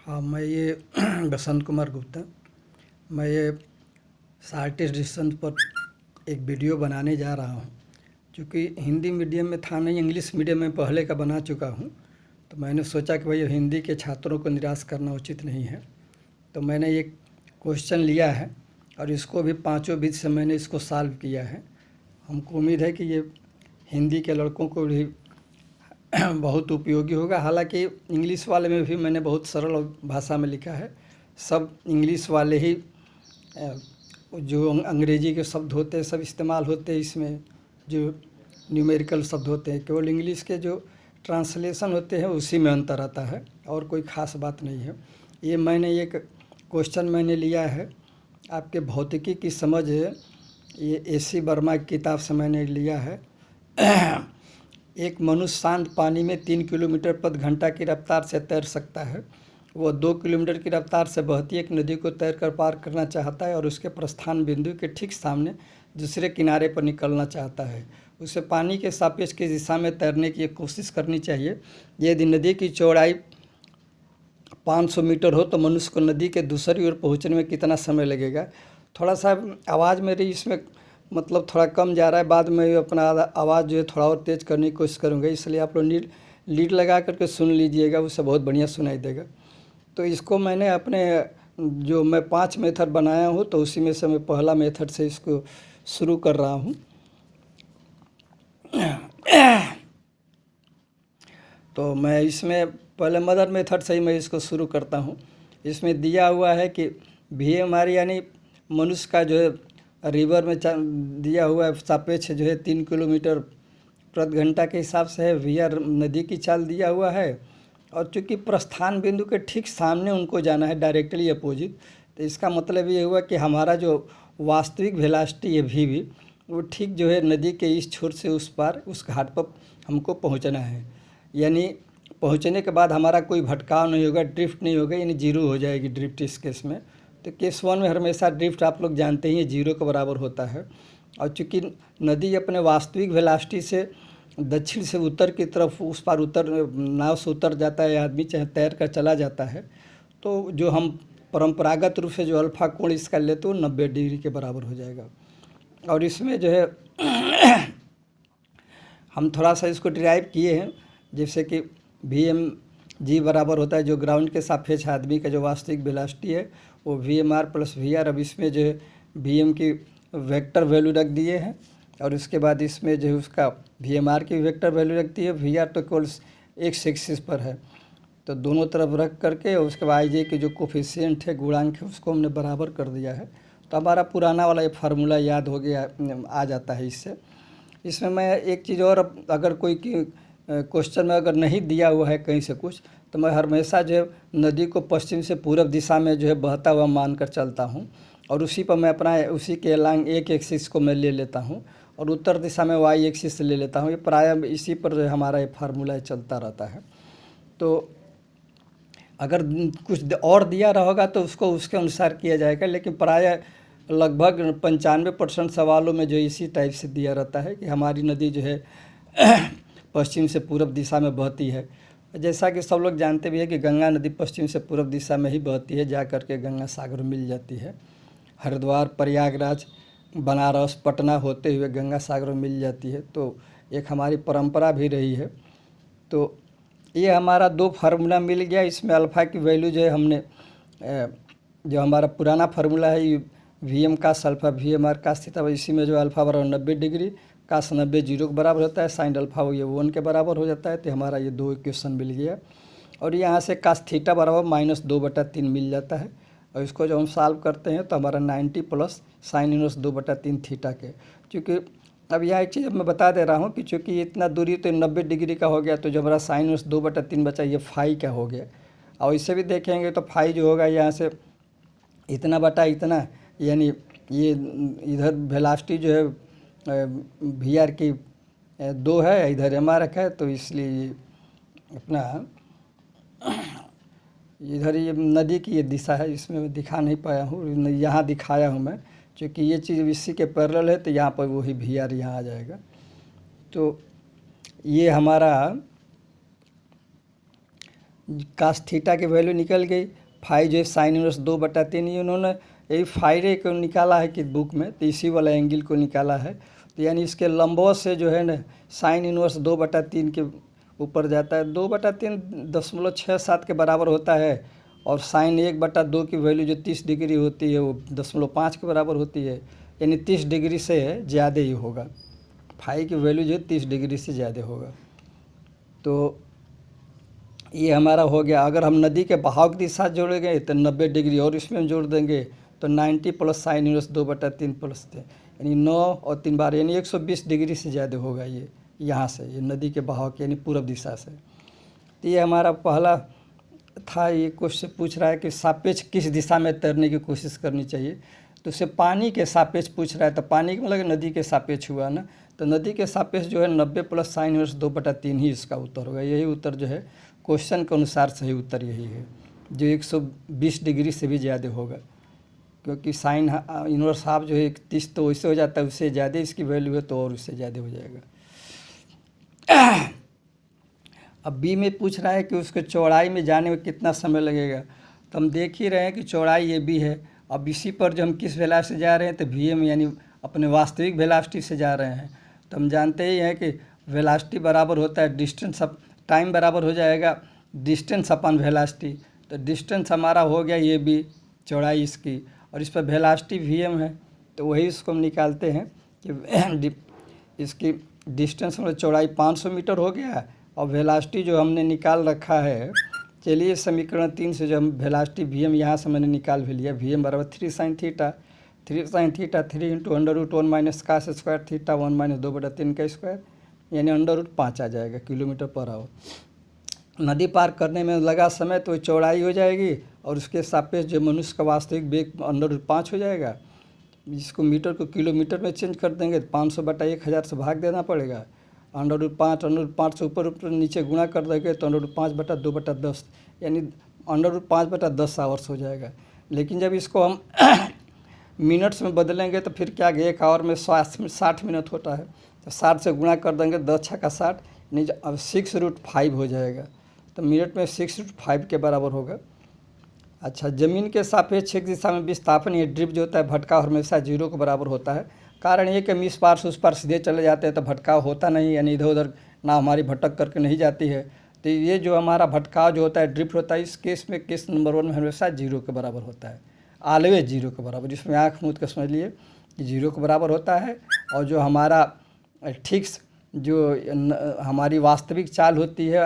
हाँ, मैं ये बसंत कुमार गुप्ता। मैं ये आर्टिस्ट डिस्टेंस पर एक वीडियो बनाने जा रहा हूँ। क्योंकि हिंदी मीडियम में था नहीं, इंग्लिश मीडियम में पहले का बना चुका हूँ। तो मैंने सोचा कि भाई हिंदी के छात्रों को निराश करना उचित नहीं है। तो मैंने एक क्वेश्चन लिया है और इसको भी पाँचों बीच से मैंने इसको सॉल्व किया है। हमको उम्मीद है कि ये हिंदी के लड़कों को भी बहुत उपयोगी होगा। हालांकि इंग्लिश वाले में भी मैंने बहुत सरल भाषा में लिखा है। सब इंग्लिश वाले ही जो अंग्रेजी के शब्द होते हैं सब इस्तेमाल होते हैं इसमें, जो न्यूमेरिकल शब्द होते हैं। केवल इंग्लिश के जो ट्रांसलेशन होते हैं उसी में अंतर आता है और कोई ख़ास बात नहीं है। ये मैंने एक क्वेश्चन मैंने लिया है आपके भौतिकी की समझ है, ये AC वर्मा की किताब से मैंने लिया है। एक मनुष्य शांत पानी में 3 किलोमीटर प्रति घंटा की रफ्तार से तैर सकता है। वह 2 किलोमीटर की रफ्तार से बहती एक नदी को तैरकर पार करना चाहता है और उसके प्रस्थान बिंदु के ठीक सामने दूसरे किनारे पर निकलना चाहता है। उसे पानी के सापेक्ष की दिशा में तैरने की कोशिश करनी चाहिए। यदि नदी की चौड़ाई 500 मीटर हो तो मनुष्य को नदी के दूसरी ओर पहुँचने में कितना समय लगेगा। थोड़ा सा आवाज़ मेरी इसमें मतलब थोड़ा कम जा रहा है, बाद में अपना आवाज़ जो है थोड़ा और तेज़ करने की कोशिश करूँगा, इसलिए आप लोग लीड लगा करके सुन लीजिएगा, उससे बहुत बढ़िया सुनाई देगा। तो इसको मैंने अपने जो मैं 5 मेथड बनाया हूँ तो उसी में से मैं पहला मेथड से इसको शुरू कर रहा हूँ। तो मैं इसमें पहले मदर मेथड से ही मैं इसको शुरू करता हूँ। इसमें दिया हुआ है कि VMR यानी मनुष्य का जो है रिवर में दिया हुआ है सापेक्ष जो है 3 किलोमीटर प्रति घंटा के हिसाब से है। VR नदी की चाल दिया हुआ है और चूँकि प्रस्थान बिंदु के ठीक सामने उनको जाना है, डायरेक्टली अपोजिट। तो इसका मतलब ये हुआ कि हमारा जो वास्तविक वेलोसिटी है V वो ठीक जो है नदी के इस छोर से उस पार उस घाट पर हमको पहुंचना है। यानी पहुंचने के बाद हमारा कोई भटकाव नहीं होगा, ड्रिफ्ट नहीं होगा, यानी जीरो हो जाएगी ड्रिफ्ट इस केस में। तो केस 1 में हमेशा ड्रिफ्ट आप लोग जानते ही जीरो के बराबर होता है। और चूँकि नदी अपने वास्तविक वेलोसिटी से दक्षिण से उत्तर की तरफ उस पार नाव से उतर जाता है, आदमी चाहे तैर कर चला जाता है, तो जो हम परंपरागत रूप से जो अल्फ़ा कोण इसका लेते हो 90 डिग्री के बराबर हो जाएगा। और इसमें जो है हम थोड़ा सा इसको डिराइव किए हैं, जैसे कि VMG बराबर होता है जो ग्राउंड के सापेक्ष आदमी का जो वास्तविक वेलोसिटी है वो VMR प्लस VR। अब इसमें जो है VM की वेक्टर वैल्यू रख दिए हैं और उसके बाद इसमें जो है उसका VMR की वेक्टर वैल्यू रखती है। VR तो केवल एक्स एक्सिस पर है, तो दोनों तरफ रख करके उसके बाद IJ के जो कोफिशिएंट है, गुणांक है, उसको हमने बराबर कर दिया है। तो हमारा पुराना वाला ये फार्मूला याद हो गया, आ जाता है इससे। इसमें मैं एक चीज़ और, अगर कोई क्वेश्चन में अगर नहीं दिया हुआ है कहीं से कुछ, तो मैं हमेशा जो है नदी को पश्चिम से पूर्व दिशा में जो है बहता हुआ मानकर चलता हूँ और उसी पर मैं अपना उसी के अलॉन्ग एक एक्सिस को मैं ले लेता हूँ और उत्तर दिशा में Y एक्सिस ले लेता हूँ। ये प्रायः इसी पर जो है हमारा ये फार्मूला चलता रहता है। तो अगर कुछ और दिया रहेगा तो उसको उसके अनुसार किया जाएगा, लेकिन प्रायः लगभग 95% सवालों में जो इसी टाइप से दिया रहता है कि हमारी नदी जो है पश्चिम से पूर्व दिशा में बहती है। जैसा कि सब लोग जानते भी है कि गंगा नदी पश्चिम से पूर्व दिशा में ही बहती है, जा कर के गंगा सागर मिल जाती है। हरिद्वार, प्रयागराज, बनारस, पटना होते हुए गंगा सागर में मिल जाती है। तो एक हमारी परंपरा भी रही है। तो ये हमारा 2 फार्मूला मिल गया। इसमें अल्फ़ा की वैल्यू जो है हमने जो हमारा पुराना फार्मूला है VM cos alpha VMR cos theta, इसी में जो अल्फ़ा बराबर 90 डिग्री, cos 90 जीरो के बराबर होता है, साइन अल्फ़ा ये 1 के बराबर हो जाता है। तो हमारा ये 2 इक्वेशन मिल गया और यहाँ से cos थीटा बराबर -2/3 मिल जाता है। और इसको जब हम सॉल्व करते हैं तो हमारा 90 प्लस साइन इनवर्स 2/3 थीटा के। चूँकि अब यहाँ एक चीज़ मैं बता दे रहा हूँ कि चूँकि इतना दूरी तो 90 डिग्री का हो गया, तो जो हमारा साइन इनवर्स 2/3 बचा ये फाई का हो गया। और इससे भी देखेंगे तो फाई जो होगा यहाँ से इतना बटा इतना, यानी ये इधर वेलोसिटी जो है VR की 2 है, इधर MR रखा है, तो इसलिए अपना इधर ये नदी की ये दिशा है। इसमें मैं दिखा नहीं पाया हूँ, यहाँ दिखाया हूँ मैं, क्योंकि ये चीज़ इसी के पैरेलल है तो यहाँ पर वही VR यहाँ आ जाएगा। तो ये हमारा कास थीटा की वैल्यू निकल गई। फाई जो है साइन इनवर्स 2/3, ये उन्होंने यही फाई को निकाला है कि बुक में, तो इसी वाला एंगल को निकाला है। तो यानी इसके लंबवत से जो है ना साइन इनवर्स 2/3 के ऊपर जाता है। 2/3.67 के बराबर होता है, और साइन 1/2 की वैल्यू जो 30 डिग्री होती है वो 0.5 के बराबर होती है, यानी 30 डिग्री से ज़्यादा ही होगा। फाई की वैल्यू जो है 30 डिग्री से ज़्यादा होगा। तो ये हमारा हो गया। अगर हम नदी के बहाव की दिशा जोड़ेंगे तो 90 डिग्री और इसमें जोड़ देंगे तो 90 प्लस साइन इनवर्स 2/3 प्लस यानी 9 और 3 बार यानी 120 डिग्री से ज़्यादा होगा ये यहाँ से, ये नदी के बहाव के यानी पूर्व दिशा से। तो ये हमारा पहला था। ये क्वेश्चन पूछ रहा है कि सापेक्ष किस दिशा में तैरने की कोशिश करनी चाहिए, तो उससे पानी के सापेक्ष पूछ रहा है। तो पानी का मतलब नदी के सापेक्ष हुआ ना, तो नदी के सापेक्ष जो है 90 प्लस साइन इनवर्स 2/3 ही इसका उत्तर होगा। यही उत्तर जो है क्वेश्चन के अनुसार सही उत्तर यही है, जो 120 डिग्री से भी ज़्यादा होगा, क्योंकि साइन इनवर्स हाफ जो है 30 तो वैसे हो जाता है, उससे ज़्यादा इसकी वैल्यू है तो और उससे ज़्यादा हो जाएगा। अब बी में पूछ रहा है कि उसके चौड़ाई में जाने में कितना समय लगेगा। तो हम देख ही रहे हैं कि चौड़ाई ये बी है। अब इसी पर जो हम किस वेलोसिटी से जा रहे हैं, तो वी एम यानी अपने वास्तविक वेलोसिटी से जा रहे हैं। तो हम जानते ही हैं कि वेलोसिटी बराबर होता है डिस्टेंस, अब टाइम बराबर हो जाएगा डिस्टेंस अपन वेलोसिटी। तो डिस्टेंस हमारा हो गया ये बी, चौड़ाई इसकी, और इस पर वेलोसिटी वी एम है। तो वही इसको हम निकालते हैं कि इसकी डिस्टेंस मतलब चौड़ाई 500 मीटर हो गया, और वेलोसिटी जो हमने निकाल रखा है, चलिए समीकरण 3 से जो हम वेलोसिटी वी एम यहाँ से मैंने निकाल भी लिया। वी एम बराबर 3 sine theta 3 into √1 minus cos square theta 1 minus 2/3 का स्क्वायर, यानी √5 आ जाएगा किलोमीटर पर आवर। नदी पार करने में लगा समय तो चौड़ाई हो जाएगी, और उसके सापेक्ष जो मनुष्य का वास्तविक वेग √5 हो जाएगा। इसको मीटर को किलोमीटर में चेंज कर देंगे तो 500/1000 से भाग देना पड़ेगा। √5 से ऊपर नीचे गुणा कर देंगे तो √5/2/10 यानी √5/10 आवर्स हो जाएगा। लेकिन जब इसको हम मिनट्स में बदलेंगे तो फिर क्या, 1 आवर में 60 मिनट होता है, तो 60 से गुणा कर देंगे 10 × 60 यानी अब 6√5 हो जाएगा। तो मिनट में 6√5 के बराबर होगा। अच्छा, ज़मीन के सापेक्ष एक दिशा में विस्थापन ये ड्रिफ्ट जो होता है भटकाव हमेशा 0 के बराबर होता है। कारण ये कि हम इस पार से उस पार सीधे चले जाते हैं तो भटकाव होता नहीं, यानी इधर उधर ना हमारी भटक करके नहीं जाती है। तो ये जो हमारा भटकाव जो होता है ड्रिफ्ट होता है, इस केस में केस नंबर 1 में हमेशा 0 के बराबर होता है, ऑलवेज 0 के बराबर। जिसमें आँख मूंद के समझ लिए कि 0 के बराबर होता है। और जो हमारा ठीक जो हमारी वास्तविक चाल होती है,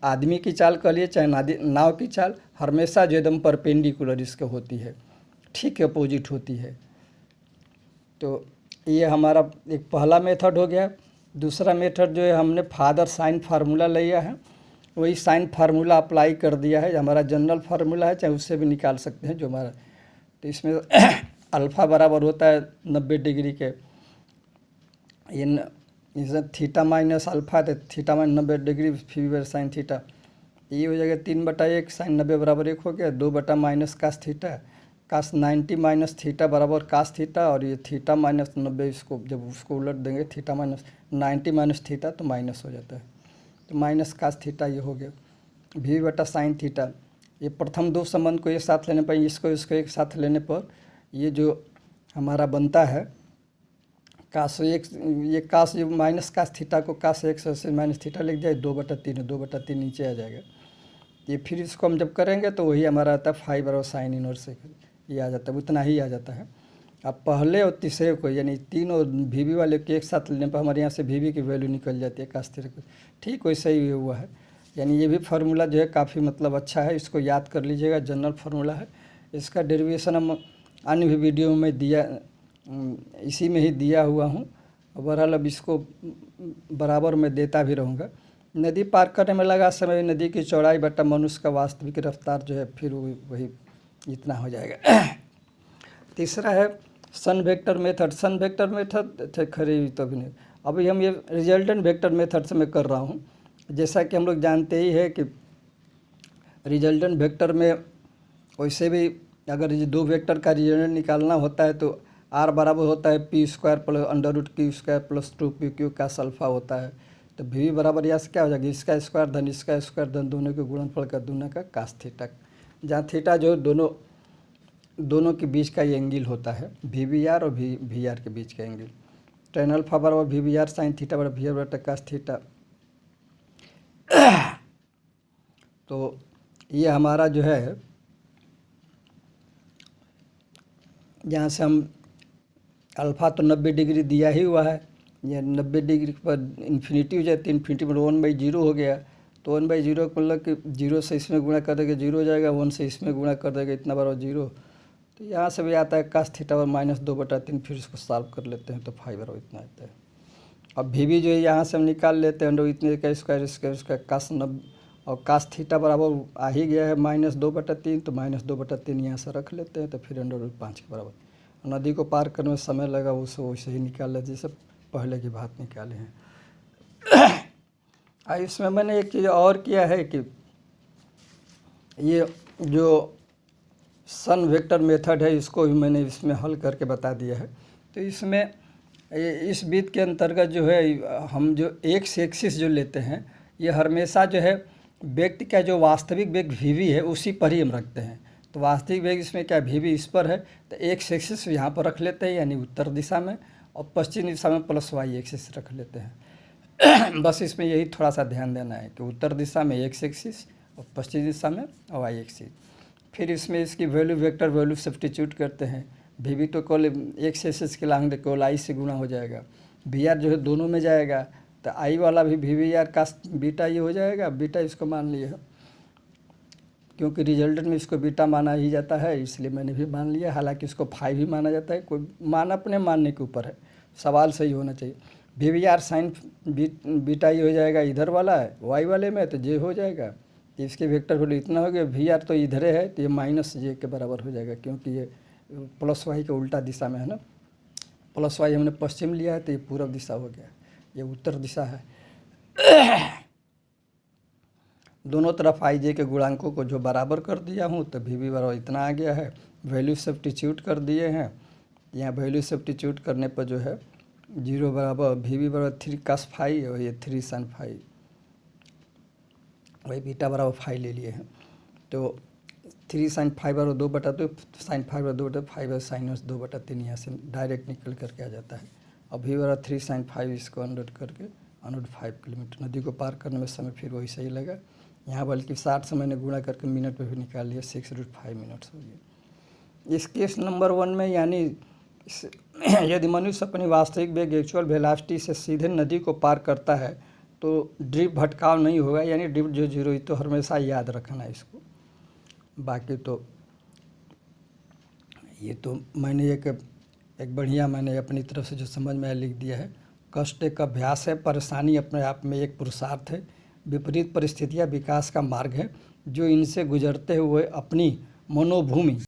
आदमी की चाल कह लिए चाहे नाव की चाल, हमेशा जो एकदम परपेंडिकुलर इसके होती है, ठीक अपोजिट होती है। तो ये हमारा एक पहला मेथड हो गया। दूसरा मेथड जो है हमने फादर साइन फार्मूला लिया है, वही साइन फार्मूला अप्लाई कर दिया है। हमारा जनरल फार्मूला है, चाहे उससे भी निकाल सकते हैं जो हमारा। तो इसमें अल्फ़ा बराबर होता है 90 डिग्री के, ये थीटा माइनस अल्फ़ा, तो theta minus 90 degree fever sine theta, ये हो जाएगा 3/1 साइन 90 बराबर 1 हो गया। 2 माइनस कास थीटा, कास 90 माइनस थीटा बराबर कास थीटा, और ये थीटा माइनस 90 इसको जब उसको उलट देंगे थीटा माइनस 90 माइनस थीटा तो माइनस हो जाता है, तो माइनस कास थीटा ये हो गया। v/साइन थीटा, ये प्रथम दो संबंध को एक साथ लेने पर, इसको एक साथ लेने पर ये जो हमारा बनता है कास एक, ये कास जो माइनस कास थीटा को कास 1 से माइनस थीटा लिख दिया, 2/3 नीचे आ जाएगा। ये फिर इसको हम जब करेंगे तो वही हमारा आता है फाई बराबर साइन इनवर्स, ये आ जाता है, उतना ही आ जाता है। अब पहले और तीसरे को यानी 3 और वी वाले के एक साथ लेने पर हमारे यहाँ से वी की वैल्यू निकल जाती है कास थीटा को, ठीक वैसे ही हुआ है। यानी ये भी फार्मूला जो है काफ़ी मतलब अच्छा है, इसको याद कर लीजिएगा, जनरल फार्मूला है। इसका डेरिवेशन हम अन्य भी वीडियो में दिया, इसी में ही दिया हुआ हूँ। बहरहाल अब इसको बराबर में देता भी रहूँगा। नदी पार करने में लगा समय, नदी की चौड़ाई बटा मनुष्य का वास्तविक रफ्तार जो है फिर वही इतना हो जाएगा। तीसरा है सन वेक्टर मेथड। सन वेक्टर मेथड खरी तो भी नहीं, अभी हम ये रिजल्टेंट वेक्टर मेथड से मैं कर रहा हूँ। जैसा कि हम लोग जानते ही है कि रिजल्टेंट वेक्टर में वैसे भी अगर ये दो वेक्टर का रिजल्टेंट निकालना होता है तो r बराबर होता है p² + √q² + 2pq का अल्फ़ा होता है। तो वी बराबर यहाँ से क्या हो जाएगा, इसका स्क्वायर धन दोनों के गुणनफल का दूना का कास थीटा, जहाँ थीटा जो दोनों के बीच का ये एंगल होता है, VBR और VR के बीच का एंगल। tan अल्फा बराबर VBR साइन थीटा बराबर VR बटा कास थीटा। तो ये हमारा जो है, यहाँ से हम अल्फ़ा तो 90 डिग्री दिया ही हुआ है, ये 90 डिग्री पर इन्फिनिटी हो जाए तो इन्फिनिटी में 1/0 हो गया, तो 1/0 का मतलब कि 0 से इसमें गुणा कर देगा 0 हो जाएगा, 1 से इसमें गुणा कर देगा इतना बराबर 0। तो यहाँ से भी आता है कास थीटा और -2/3, फिर इसको सॉल्व कर लेते हैं तो फाई बराबर इतना आता है। अब भी जो है यहाँ से हम निकाल लेते हैं, इतने का स्क्वायर उसका कास 90 और कास थीटा बराबर आ ही गया है -2/3, तो -2/3 यहाँ से रख लेते हैं, तो फिर √5 के बराबर। नदी को पार करने में समय लगा उसे वैसे ही निकाल लेते जैसे पहले की बात निकाले हैं। इसमें मैंने एक चीज़ और किया है कि ये जो सन वेक्टर मेथड है इसको भी मैंने इसमें हल करके बता दिया है। तो इसमें इस विधि के अंतर्गत जो है हम जो एक्स एक्सिस जो लेते हैं, ये हमेशा जो है व्यक्ति का जो वास्तविक वेग VV है उसी पर ही हम रखते हैं। तो वास्तविक वेग इसमें क्या VV इस पर है, तो एक्स एक्सिस यहाँ पर रख लेते हैं यानी उत्तर दिशा में, और पश्चिम दिशा में +y एक्सिस रख लेते हैं। बस इसमें यही थोड़ा सा ध्यान देना है कि उत्तर दिशा में एक्स एक्सिस और पश्चिम दिशा में y एक्सिस। फिर इसमें इसकी वेक्टर वैल्यू सब्स्टिट्यूट करते हैं। VV तो केवल एक्स एक्सिस के लांग केवल I से गुणा हो जाएगा, VR जो है दोनों में जाएगा, तो I वाला भी VBR का बीटा ये हो जाएगा, बीटा इसको मान लिया, क्योंकि रिजल्टेंट में इसको बीटा माना ही जाता है इसलिए मैंने भी मान लिया। हालांकि इसको फाई भी माना जाता है, कोई अपने मानने के ऊपर है, सवाल सही होना चाहिए। VBR साइन बीटा ये हो जाएगा इधर वाला है, Y वाले में तो J हो जाएगा, इसके वेक्टर वैल्यू इतना हो गया। VR तो इधर है तो ये -J के बराबर हो जाएगा, क्योंकि ये +y के उल्टा दिशा में है ना, +y हमने पश्चिम लिया है तो ये पूर्व दिशा हो गया, ये उत्तर दिशा है। दोनों तरफ IJ के गुणांकों को जो बराबर कर दिया हूँ तो VB बराबर इतना आ गया है। वैल्यू सब्स्टिट्यूट कर दिए हैं, यहाँ वैल्यू सब्स्टिट्यूट करने पर जो है 0 बराबर VB बराबर 3 cos फाई और ये 3 sin फाई, वही बीटा बराबर फाई ले लिए हैं। तो 3 sin फाई बराबर 2/2, sin फाई बराबर 2/5 sin 2/3 यहाँ से डायरेक्ट निकल करके आ जाता है। और V बराबर 3 sin फाई इसको 100 करके 105 किलोमीटर। नदी को पार करने में समय फिर वही सही लगा, यहाँ बल्कि 60 से मैंने गुणा करके मिनट में भी निकाल लिया, 6√5 मिनट्स हो गया। इस केस नंबर 1 में यानी यदि मनुष्य अपनी वास्तविक वेग एक्चुअल वेलोसिटी से सीधे नदी को पार करता है तो ड्रिफ्ट भटकाव नहीं होगा, यानी ड्रिफ्ट जो 0 तो हमेशा याद रखना है इसको। बाकी तो ये तो मैंने एक बढ़िया मैंने अपनी तरफ से जो समझ में लिख दिया है। कष्ट एक अभ्यास है, परेशानी अपने आप में एक पुरुषार्थ है, विपरीत परिस्थितियाँ विकास का मार्ग है, जो इनसे गुजरते हुए अपनी मनोभूमि